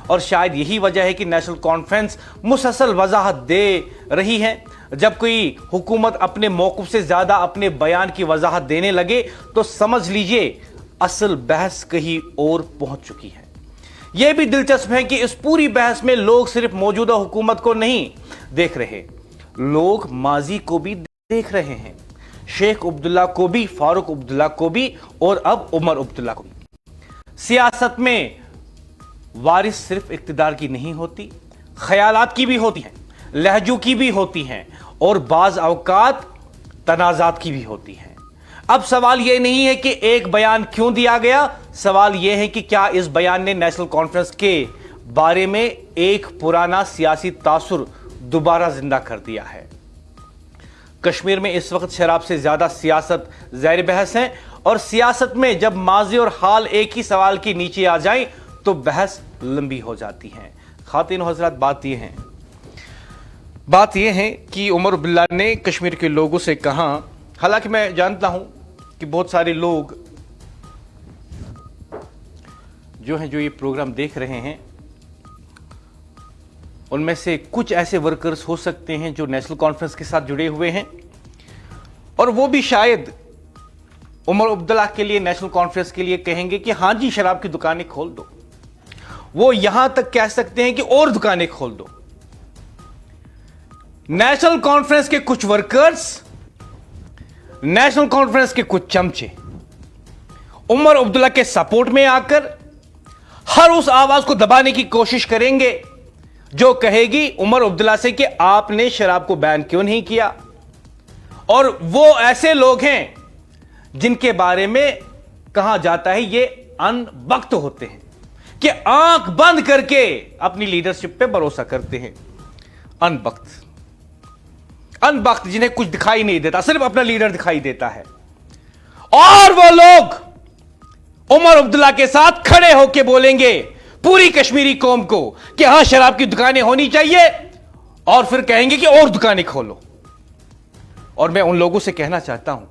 और शायद यही वजह है कि नेशनल कॉन्फ्रेंस मुसलसल वजाहत दे रही है। जब कोई हुकूमत अपने मौक़िफ़ से ज़्यादा अपने बयान की वजाहत देने लगे तो समझ लीजिए असल बहस कहीं और पहुंच चुकी है। यह भी दिलचस्प है कि इस पूरी बहस में लोग सिर्फ मौजूदा हुकूमत को नहीं देख रहे, लोग माजी को भी देख रहे हैं, शेख अब्दुल्ला को भी, फारूक अब्दुल्ला को भी, और अब उमर अब्दुल्ला को भी। सियासत में वारिस सिर्फ इक़्तिदार की नहीं होती, ख्यालात की भी होती हैं, लहजों की भी होती हैं, और बाज़ औकात तनाज़ात की भी होती हैं। अब सवाल यह नहीं है कि एक बयान क्यों दिया गया, सवाल यह है कि क्या इस बयान ने नेशनल कॉन्फ्रेंस के बारे में एक पुराना सियासी तासुर दोबारा जिंदा कर दिया है। कश्मीर में इस वक्त शराब से ज्यादा सियासत ज़ैर बहस है, और सियासत में जब माजी और हाल एक ही सवाल के नीचे आ जाए तो बहस लंबी हो जाती है। खातिन हज़रात, बात यह है कि उमर अब्दुल्ला ने कश्मीर के लोगों से कहा, हालांकि मैं जानता हूं कि बहुत सारे लोग जो ये प्रोग्राम देख रहे हैं, उनमें से कुछ ऐसे वर्कर्स हो सकते हैं जो नेशनल कॉन्फ्रेंस के साथ जुड़े हुए हैं, और वो भी शायद उमर अब्दुल्ला के लिए, नेशनल कॉन्फ्रेंस के लिए कहेंगे कि हां जी शराब की दुकानें खोल दो। वो यहां तक कह सकते हैं कि और दुकानें खोल दो। नेशनल कॉन्फ्रेंस के कुछ वर्कर्स, नेशनल कॉन्फ्रेंस के कुछ चमचे उमर अब्दुल्ला के सपोर्ट में आकर हर उस आवाज को दबाने की कोशिश करेंगे जो कहेगी उमर अब्दुल्ला से कि आपने शराब को बैन क्यों नहीं किया। और वो ऐसे लोग हैं जिनके बारे में कहा जाता है ये अनबख्त होते हैं कि आंख बंद करके अपनी लीडरशिप पे भरोसा करते हैं। अनबख्त जिन्हें कुछ दिखाई नहीं देता, सिर्फ अपना लीडर दिखाई देता है। और वो लोग उमर अब्दुल्ला के साथ खड़े होकर बोलेंगे पूरी कश्मीरी कौम को कि हां शराब की दुकानें होनी चाहिए, और फिर कहेंगे कि और दुकानें खोलो। और मैं उन लोगों से कहना चाहता हूं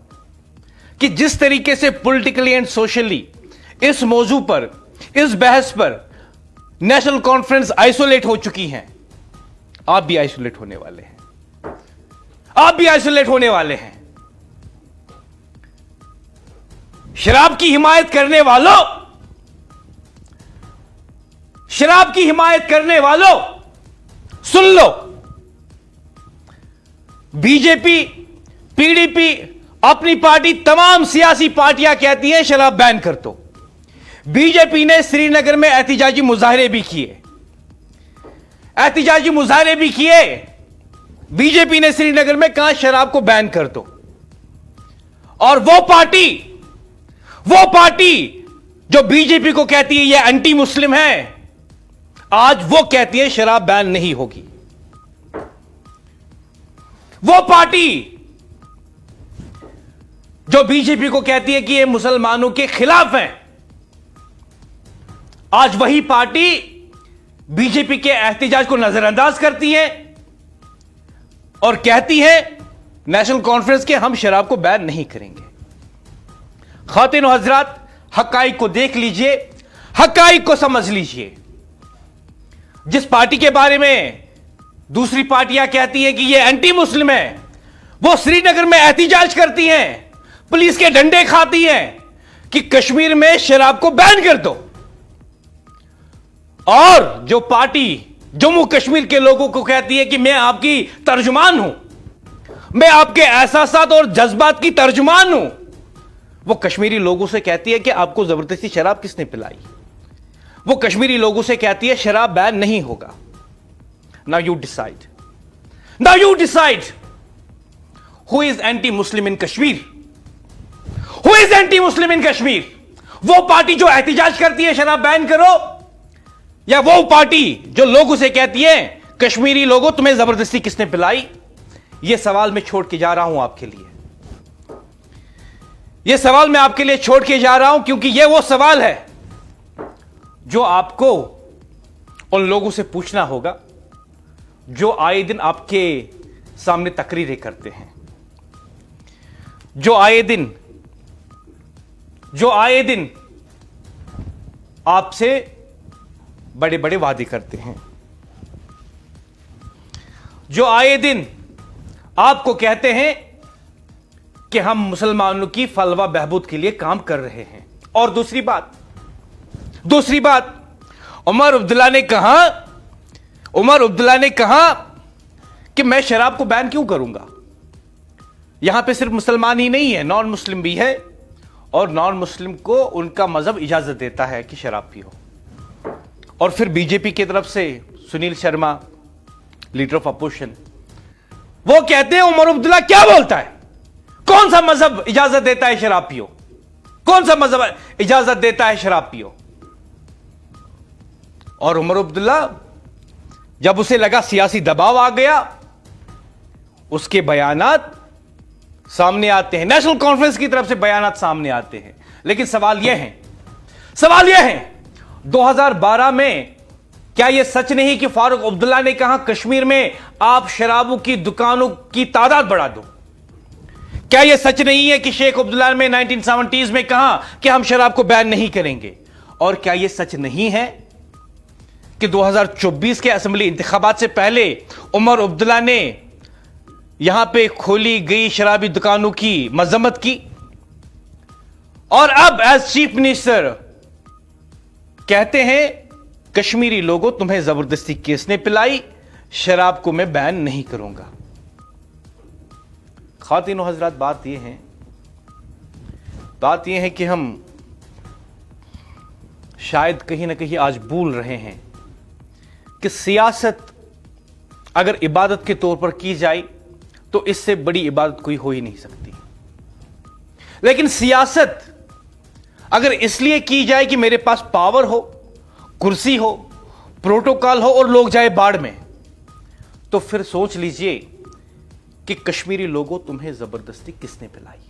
कि जिस तरीके से पॉलिटिकली एंड सोशली इस मौजू पर, इस बहस पर नेशनल कॉन्फ्रेंस आइसोलेट हो चुकी हैं, आप भी आइसोलेट होने वाले हैं। आप भी आइसोलेट होने वाले हैं। शराब की हिमायत करने वालों, शराब की हिमायत करने वालों, सुन लो। बीजेपी, पीडीपी, अपनी पार्टी, तमाम सियासी पार्टियां कहती हैं शराब बैन कर दो। बीजेपी ने श्रीनगर में एहतिजाजी मुजाहरे भी किए, एहतिजाजी मुजाहरे भी किए। बीजेपी ने श्रीनगर में कहा शराब को बैन कर दो। और वो पार्टी जो बीजेपी को कहती है ये एंटी मुस्लिम है, आज वो कहती है शराब बैन नहीं होगी। वो पार्टी जो बीजेपी को कहती है कि ये मुसलमानों के खिलाफ है, आज वही पार्टी बीजेपी के एहतिजाज को नजरअंदाज करती है और कहती है नेशनल कॉन्फ्रेंस के हम शराब को बैन नहीं करेंगे। खातिन और हजरात, हकाइक को देख लीजिए, हकाइक को समझ लीजिए। जिस पार्टी के बारे में दूसरी पार्टियां कहती हैं कि ये एंटी मुस्लिम है, वो श्रीनगर में एहतिजाज करती हैं, पुलिस के डंडे खाती हैं कि कश्मीर में शराब को बैन कर दो। और जो पार्टी जम्मू कश्मीर के लोगों को कहती है कि मैं आपकी तर्जुमान हूं, मैं आपके एहसासात और जज्बात की तर्जुमान हूं, वो कश्मीरी लोगों से कहती है कि आपको जबरदस्ती शराब किसने पिलाई। वो कश्मीरी लोगों से कहती है शराब बैन नहीं होगा। Now you decide, now you decide who is anti Muslim in Kashmir, who is anti Muslim in Kashmir. वो पार्टी जो एहतिजाज करती है शराब बैन करो, या वो पार्टी जो लोगों से कहती है कश्मीरी लोगों तुम्हें जबरदस्ती किसने पिलाई। यह सवाल मैं छोड़ के जा रहा हूं आपके लिए, यह सवाल मैं आपके लिए छोड़ के जा रहा हूं, क्योंकि यह वो सवाल है जो आपको उन लोगों से पूछना होगा जो आए दिन आपके सामने तकरीरें करते हैं, जो आए दिन आपसे बड़े बड़े वादे करते हैं, जो आए दिन आपको कहते हैं कि हम मुसलमानों की फलवा बहबूद के लिए काम कर रहे हैं। और दूसरी बात, उमर अब्दुल्ला ने कहा कि मैं शराब को बैन क्यों करूंगा। यहां पे सिर्फ मुसलमान ही नहीं है, नॉन मुस्लिम भी है, और नॉन मुस्लिम को उनका मजहब इजाजत देता है कि शराब पियो। और फिर बीजेपी की तरफ से Sunil Sharma, leader of opposition, वो कहते हैं उमर अब्दुल्ला क्या बोलता है, कौन सा मजहब इजाजत देता है शराब पियो, कौन सा मजहब इजाजत देता है शराब पियो। और उमर अब्दुल्ला जब उसे लगा सियासी दबाव आ गया, उसके बयानात सामने आते हैं, नेशनल कॉन्फ्रेंस की तरफ से बयानात सामने आते हैं। लेकिन सवाल यह है 2012 में क्या यह सच नहीं कि फारूक अब्दुल्ला ने कहा कश्मीर में आप शराबों की दुकानों की तादाद बढ़ा दो। क्या यह सच नहीं है कि शेख अब्दुल्ला ने 1970s में कहा कि हम शराब को बैन नहीं करेंगे। और क्या यह सच नहीं है कि 2024 के असेंबली इंतखाबात से पहले उमर अब्दुल्ला ने यहां पे खोली गई शराबी दुकानों की मजम्मत की, और अब एज चीफ मिनिस्टर कहते हैं कश्मीरी लोगों तुम्हें जबरदस्ती किसने पिलाई, शराब को मैं बैन नहीं करूंगा। खातिन और हजरात, बात यह है कि हम शायद कहीं ना कहीं आज भूल रहे हैं कि सियासत अगर इबादत के तौर पर की जाए तो इससे बड़ी इबादत कोई हो ही नहीं सकती। लेकिन सियासत अगर इसलिए की जाए कि मेरे पास पावर हो, कुर्सी हो, प्रोटोकॉल हो और लोग जाए बाढ़ में, तो फिर सोच लीजिए कि कश्मीरी लोगों तुम्हें जबरदस्ती किसने पिलाई।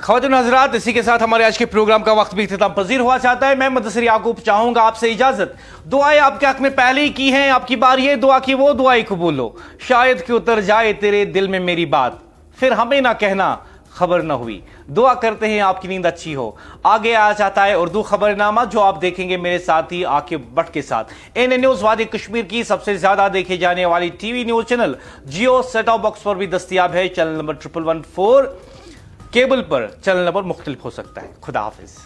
ख़वातीन हज़रात, इसी के साथ हमारे आज के प्रोग्राम का वक्त भी इख्तिताम पजीर हुआ चाहता है। मैं मुदस्सिर याकूब चाहूंगा आपसे इजाजत। दुआएं आपके हक में पहले ही की हैं, आपकी बारी है दुआ की, वो दुआएं कबूल हो। शायद कि उतर जाए तेरे दिल में मेरी बात, फिर हमें ना कहना खबर ना हुई। दुआ करते हैं आपकी नींद अच्छी हो। आगे आ जाता है उर्दू खबरनामा, जो आप देखेंगे मेरे साथी आकिब भट्ट के साथ। एन न्यूज वादी कश्मीर की सबसे ज्यादा देखे जाने वाली टीवी न्यूज चैनल जियो सेट टॉप बॉक्स पर भी दस्तयाब है। चैनल नंबर 1114, केबल पर चैनल नंबर मुख्तलिफ हो सकता है। खुदा हाफिज।